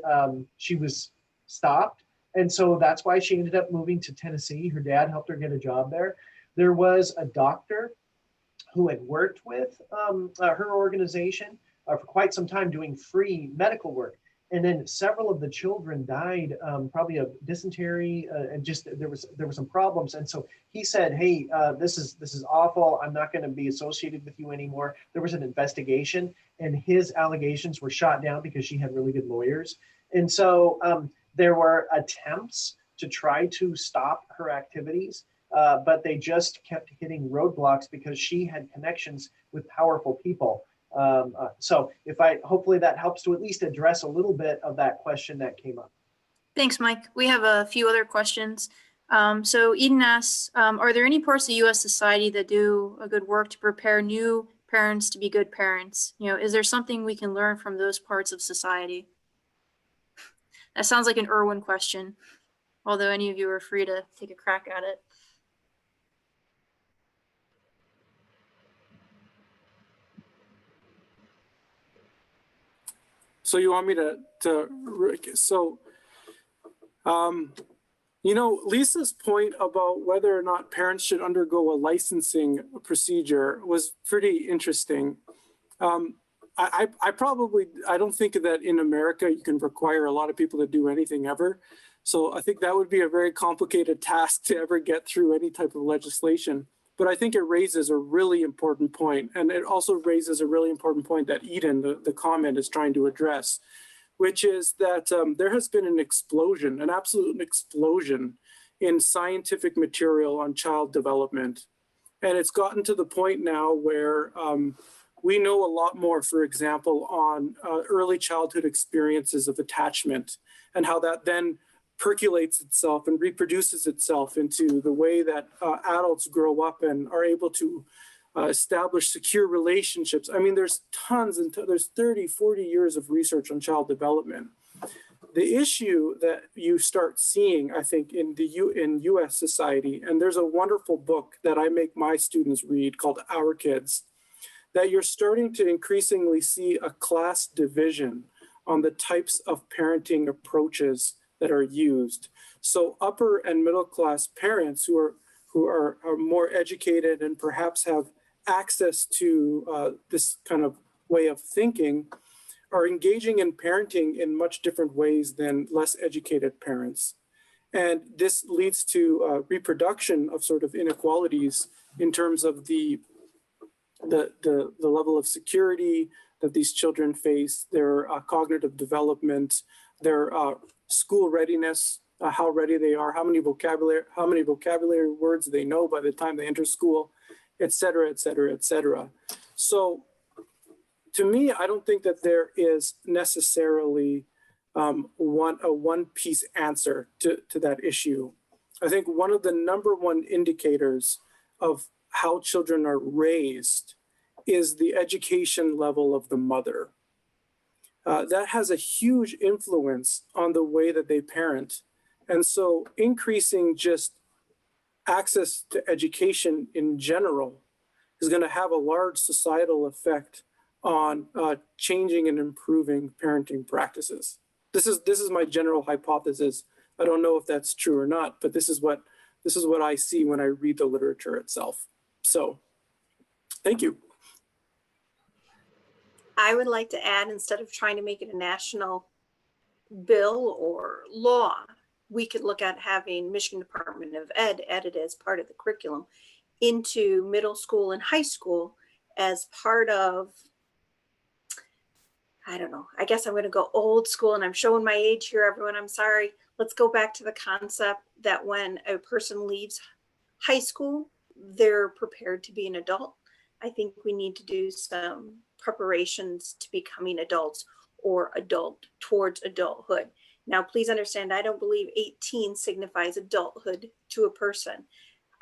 she was stopped. And so that's why she ended up moving to Tennessee. Her dad helped her get a job there. There was a doctor who had worked with her organization for quite some time doing free medical work. And then several of the children died, probably of dysentery, and just there were some problems. And so he said, "Hey, this is awful. I'm not going to be associated with you anymore." There was an investigation, and his allegations were shot down because she had really good lawyers. And so there were attempts to try to stop her activities, but they just kept hitting roadblocks because she had connections with powerful people. So hopefully that helps to at least address a little bit of that question that came up. Thanks, Mike. We have a few other questions. So Eden asks, are there any parts of U.S. society that do a good work to prepare new parents to be good parents? Is there something we can learn from those parts of society? That sounds like an Erwin question, although any of you are free to take a crack at it. So you want me Lisa's point about whether or not parents should undergo a licensing procedure was pretty interesting. I don't think that in America you can require a lot of people to do anything ever. So I think that would be a very complicated task to ever get through any type of legislation. But I think it raises a really important point. And it also raises a really important point that Eden, the comment, is trying to address, which is that there has been an absolute explosion in scientific material on child development. And it's gotten to the point now where we know a lot more, for example, on early childhood experiences of attachment and how that then percolates itself and reproduces itself into the way that adults grow up and are able to establish secure relationships. I mean, there's tons and there's 30, 40 years of research on child development. The issue that you start seeing, I think, in US society, and there's a wonderful book that I make my students read called Our Kids, that you're starting to increasingly see a class division on the types of parenting approaches that are used. So upper and middle class parents who are more educated and perhaps have access to this kind of way of thinking are engaging in parenting in much different ways than less educated parents. And this leads to reproduction of sort of inequalities in terms of the level of security that these children face, their cognitive development, their school readiness, how ready they are, how many vocabulary words they know by the time they enter school, et cetera, et cetera, et cetera. So to me, I don't think that there is necessarily a one-piece answer to that issue. I think one of the number one indicators of how children are raised is the education level of the mother. That has a huge influence on the way that they parent. And so increasing just access to education in general is going to have a large societal effect on changing and improving parenting practices. This is my general hypothesis. I don't know if that's true or not, but this is what I see when I read the literature itself. So, thank you. I would like to add, instead of trying to make it a national bill or law, we could look at having Michigan Department of Ed added as part of the curriculum into middle school and high school as part of, I don't know, I guess I'm going to go old school, and I'm showing my age here, everyone, I'm sorry. Let's go back to the concept that when a person leaves high school, they're prepared to be an adult. I think we need to do some preparations to becoming adults or towards adulthood. Now, please understand, I don't believe 18 signifies adulthood to a person.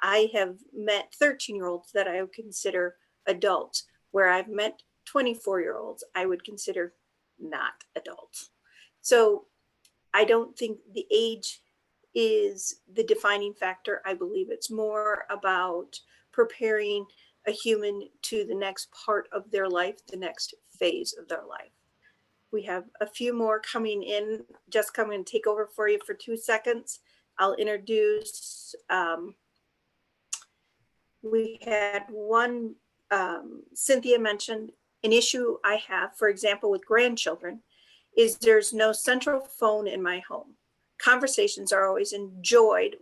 I have met 13-year-olds that I would consider adults, where I've met 24-year-olds I would consider not adults. So I don't think the age is the defining factor. I believe it's more about preparing a human to the next part of their life, the next phase of their life. We have a few more coming in. Just come and take over for you for 2 seconds. I'll introduce, we had one, Cynthia mentioned An issue I have, for example, with grandchildren, is there's no central phone in my home. Conversations are always enjoyed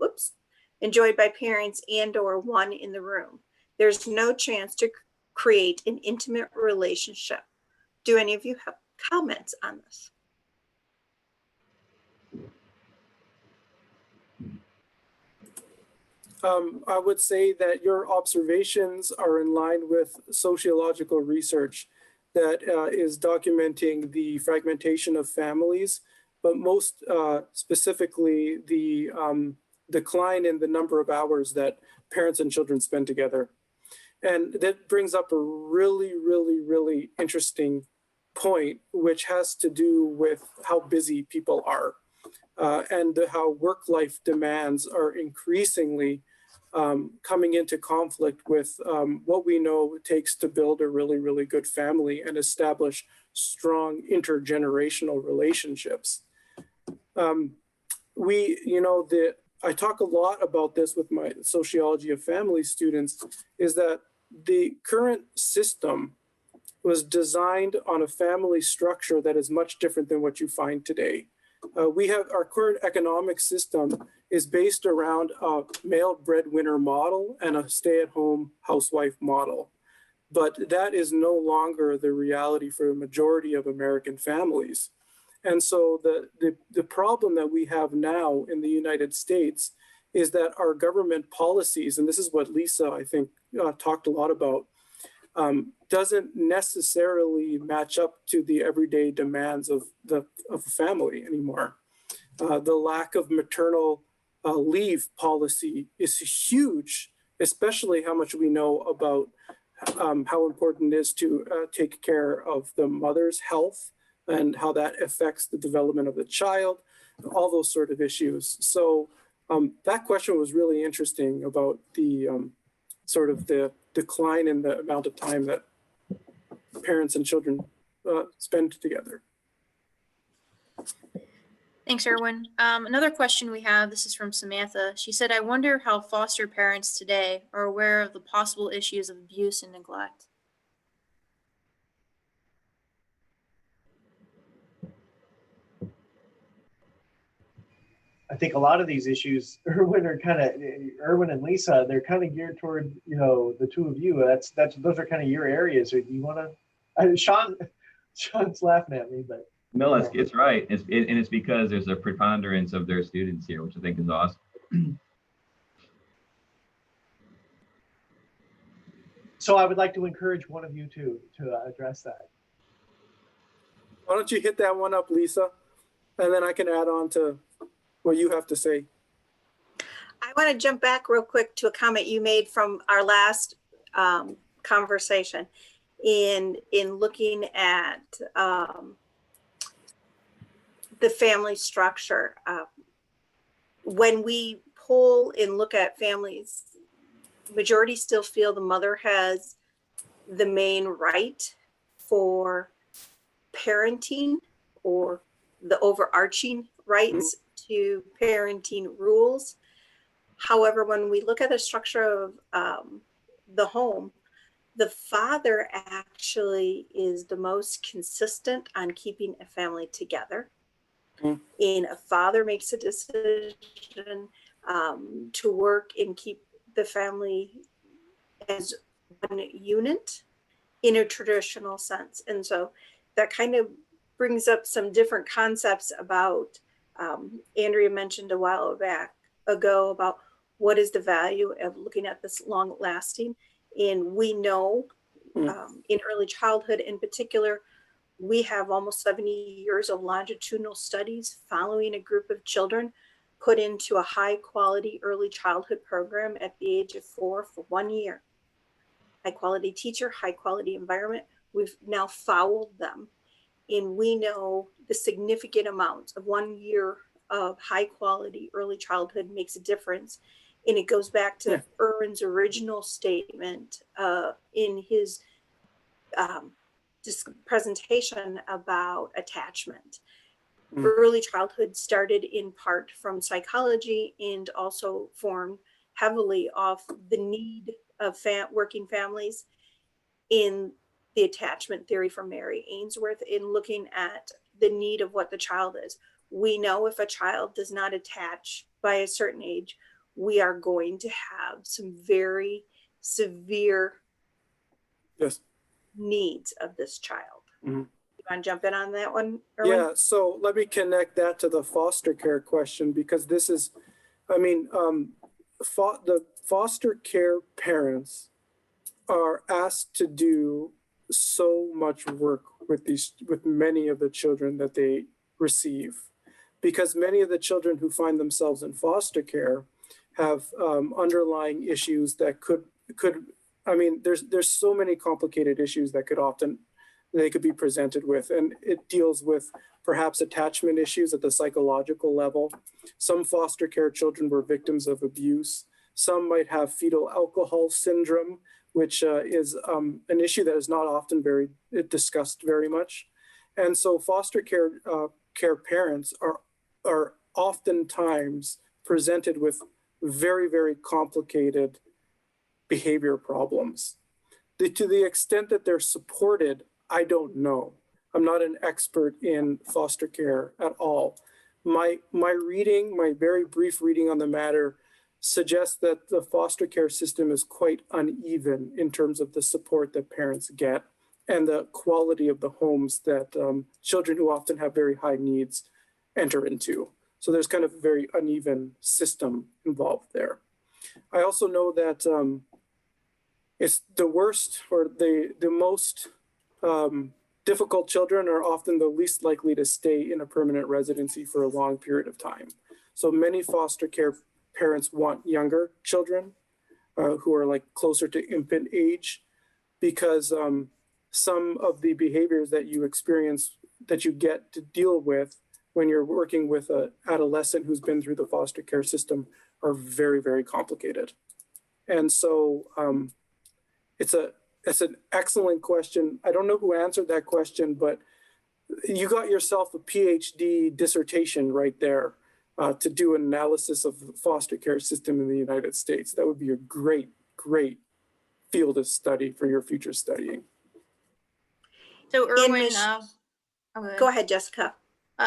by parents and or one in the room. There's no chance to create an intimate relationship. Do any of you have comments on this? I would say that your observations are in line with sociological research that is documenting the fragmentation of families, but most specifically the decline in the number of hours that parents and children spend together. And that brings up a really, really, really interesting point, which has to do with how busy people are and how work-life demands are increasingly coming into conflict with what we know it takes to build a really, really good family and establish strong intergenerational relationships. I talk a lot about this with my sociology of family students, is that the current system was designed on a family structure that is much different than what you find today. Our current economic system is based around a male breadwinner model and a stay-at-home housewife model. But that is no longer the reality for the majority of American families. And so the problem that we have now in the United States is that our government policies, and this is what Lisa, I think, talked a lot about, doesn't necessarily match up to the everyday demands of a family anymore. The lack of maternal leave policy is huge, especially how much we know about how important it is to take care of the mother's health and how that affects the development of the child, all those sort of issues. So that question was really interesting about the sort of the decline in the amount of time that parents and children spend together. Thanks, Erwin. Another question we have, this is from Samantha. She said, I wonder how foster parents today are aware of the possible issues of abuse and neglect. I think a lot of these issues, Erwin and Lisa, they're kind of geared toward, the two of you. Those are kind of your areas. Do you want to? Sean's laughing at me, but no, it's right. It's because there's a preponderance of their students here, which I think is awesome. So I would like to encourage one of you to address that. Why don't you hit that one up, Lisa, and then I can add on to what you have to say. I want to jump back real quick to a comment you made from our last conversation in looking at the family structure. When we poll and look at families, majority still feel the mother has the main right for parenting or the overarching rights to parenting rules. However, when we look at the structure of the home, the father actually is the most consistent on keeping a family together. And a father makes a decision to work and keep the family as one unit in a traditional sense. And so that kind of brings up some different concepts about, Andrea mentioned a while ago about what is the value of looking at this long lasting. And we know in early childhood in particular, we have almost 70 years of longitudinal studies following a group of children put into a high quality early childhood program at the age of 4 for 1 year. High quality teacher, high quality environment. We've now followed them. And we know the significant amount of 1 year of high quality early childhood makes a difference. And it goes back to Erwin's original statement in his presentation about attachment. Early childhood started in part from psychology and also formed heavily off the need of working families in the attachment theory from Mary Ainsworth in looking at the need of what the child is. We know if a child does not attach by a certain age, we are going to have some very severe Yes. needs of this child. Mhm. You want to jump in on that one, Erwin? Yeah, so let me connect that to the foster care question, because this is, I mean, the foster care parents are asked to do so much work with many of the children that they receive, because many of the children who find themselves in foster care have underlying issues that could I mean, there's so many complicated issues that they could be presented with, and it deals with perhaps attachment issues at the psychological level. Some foster care children were victims of abuse. Some might have fetal alcohol syndrome, which is an issue that is not often discussed very much. And so foster care parents are oftentimes presented with very, very complicated behavior problems. To the extent that they're supported, I don't know. I'm not an expert in foster care at all. My very brief reading on the matter suggests that the foster care system is quite uneven in terms of the support that parents get and the quality of the homes that children who often have very high needs enter into. So there's kind of a very uneven system involved there. I also know that it's the worst or the most difficult children are often the least likely to stay in a permanent residency for a long period of time. So many foster care parents want younger children who are like closer to infant age, because some of the behaviors that you experience, that you get to deal with when you're working with an adolescent who's been through the foster care system, are very, very complicated. And so it's an excellent question. I don't know who answered that question, but you got yourself a PhD dissertation right there to do an analysis of the foster care system in the United States. That would be a great, great field of study for your future studying. So Erwin, Go ahead, Jessica.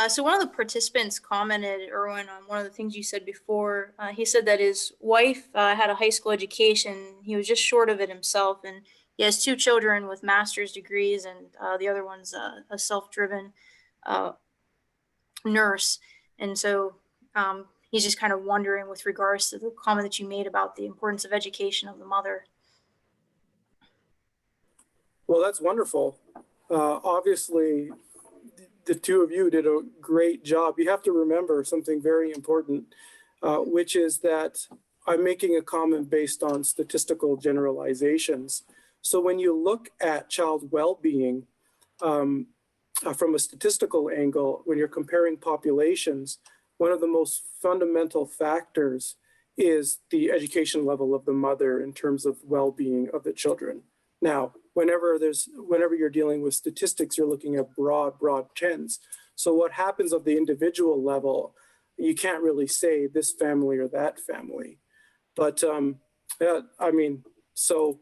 So one of the participants commented, Erwin, on one of the things you said before. He said that his wife had a high school education. He was just short of it himself, and he has 2 children with master's degrees, and the other one's a self-driven nurse. And so he's just kind of wondering with regards to the comment that you made about the importance of education of the mother. Well, that's wonderful. Obviously, the 2 of you did a great job. You have to remember something very important, which is that I'm making a comment based on statistical generalizations. So when you look at child well-being from a statistical angle, when you're comparing populations, one of the most fundamental factors is the education level of the mother in terms of well-being of the children. Now, whenever you're dealing with statistics, you're looking at broad trends. So what happens at the individual level, you can't really say this family or that family. But yeah, I mean, so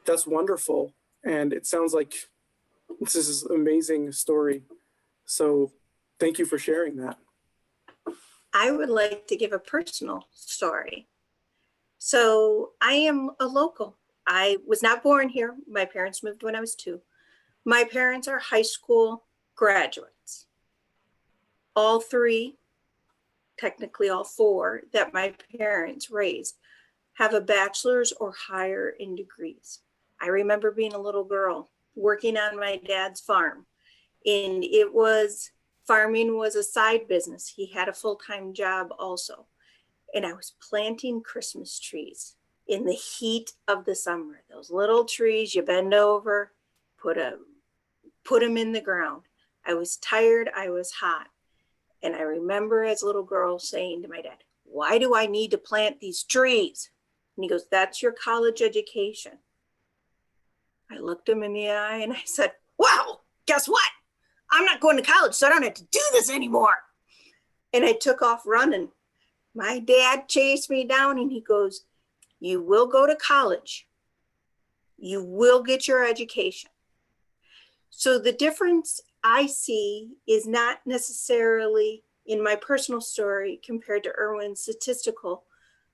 that's wonderful. And it sounds like this is an amazing story. So thank you for sharing that. I would like to give a personal story. So I am a local. I was not born here. My parents moved when I was 2. My parents are high school graduates. All 3, technically all 4 that my parents raised, have a bachelor's or higher in degrees. I remember being a little girl working on my dad's farm, and farming was a side business. He had a full-time job also. And I was planting Christmas trees in the heat of the summer. Those little trees, you bend over, put them in the ground. I was tired, I was hot. And I remember as a little girl saying to my dad, "Why do I need to plant these trees?" And he goes, "That's your college education." I looked him in the eye and I said, "Wow, guess what? I'm not going to college, so I don't have to do this anymore." And I took off running. My dad chased me down and he goes, "You will go to college. You will get your education, So the difference I see is not necessarily in my personal story compared to Erwin's statistical.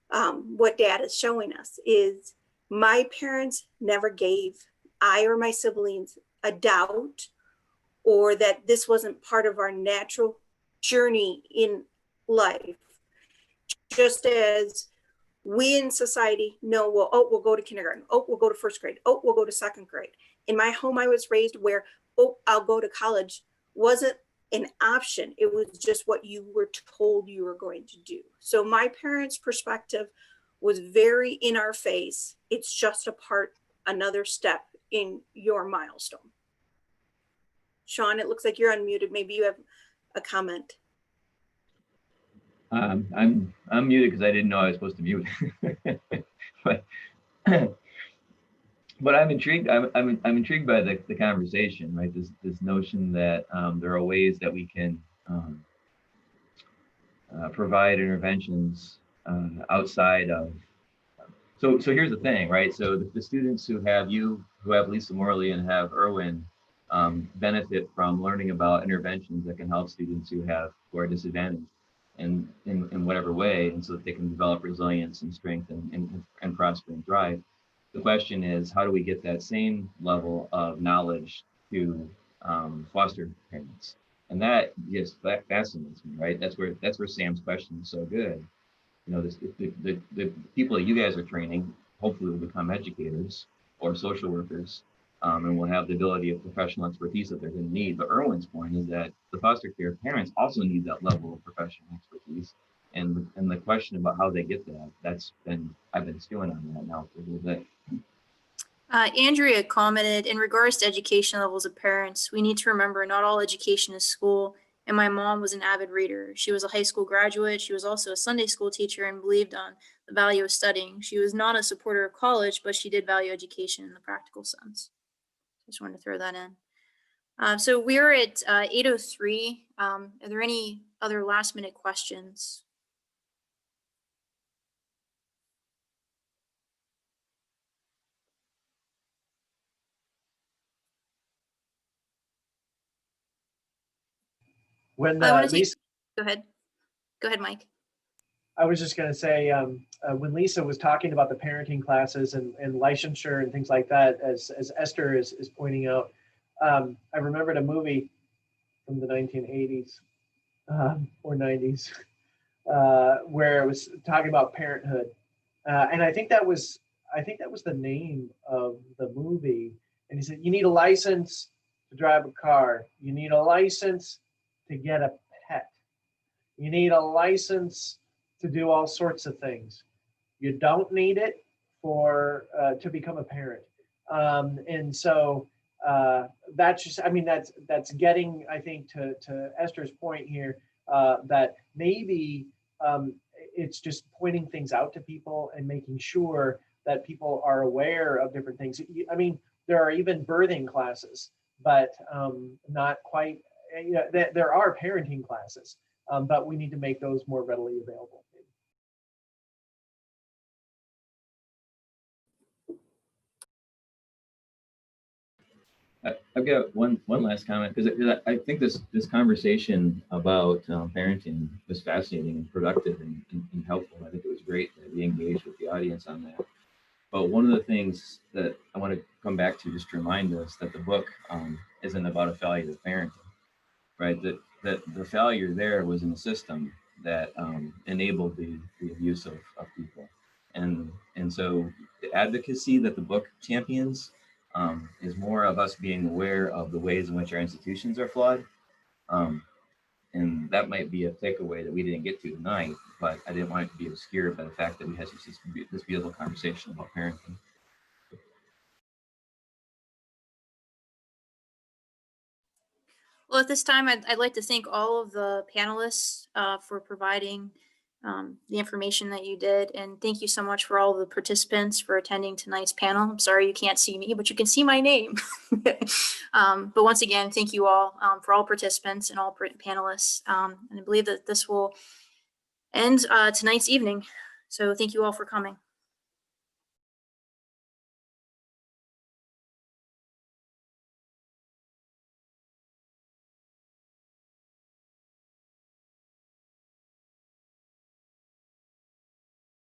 What data is showing us is my parents never gave I or my siblings a doubt or that this wasn't part of our natural journey in life. Just as we in society know, well, oh, we'll go to kindergarten. Oh, we'll go to first grade. Oh, we'll go to second grade. In my home, I was raised where, oh, I'll go to college wasn't an option. It was just what you were told you were going to do. So my parents' perspective was very in our face. It's just another step in your milestone. Sean, it looks like you're unmuted. Maybe you have a comment. I'm muted because I didn't know I was supposed to mute. but I'm intrigued. I'm intrigued by the conversation, right? This notion that there are ways that we can provide interventions outside of. So here's the thing, right? So the students who have Lisa Morley and have Erwin benefit from learning about interventions that can help students who are disadvantaged in whatever way, and so that they can develop resilience and strength and prosper and thrive. The question is, how do we get that same level of knowledge to foster parents? And that just fascinates me, right? That's where Sam's question is so good. You know, the people that you guys are training hopefully will become educators or social workers, and will have the ability of professional expertise that they're going to need. But Erwin's point is that the foster care parents also need that level of professional expertise. And the question about how they get that, I've been stewing on that now for a little bit. Andrea commented, in regards to education levels of parents, we need to remember not all education is school, and my mom was an avid reader. She was a high school graduate. She was also a Sunday school teacher and believed on the value of studying. She was not a supporter of college, but she did value education in the practical sense. Just wanted to throw that in. So we're at 8:03. Are there any other last minute questions? When I want to Lisa, go ahead. Go ahead, Mike. I was just going to say, when Lisa was talking about the parenting classes and licensure and things like that, as Esther is pointing out, I remembered a movie from the 1980s or 90s where it was talking about parenthood, and I think that was the name of the movie. And he said, you need a license to drive a car. You need a license to get a pet. You need a license to do all sorts of things. You don't need it to become a parent. And so that's just, I mean, that's getting, I think, to Esther's point here, that maybe it's just pointing things out to people and making sure that people are aware of different things. I mean, there are even birthing classes, but not quite, you know, there are parenting classes, but we need to make those more readily available. I've got one last comment, because I think this conversation about parenting was fascinating and productive and helpful. I think it was great that we engaged with the audience on that. But one of the things that I want to come back to, just to remind us that the book isn't about a failure of parenting, right? That the failure there was in the system that enabled the abuse of people. And so the advocacy that the book champions is more of us being aware of the ways in which our institutions are flawed. And that might be a takeaway that we didn't get to tonight, but I didn't want it to be obscured by the fact that we had this beautiful conversation about parenting. Well, at this time, I'd like to thank all of the panelists for providing the information that you did. And thank you so much for all the participants for attending tonight's panel. I'm sorry you can't see me, but you can see my name. But once again, thank you all for all participants and all panelists. And I believe that this will end tonight's evening. So thank you all for coming.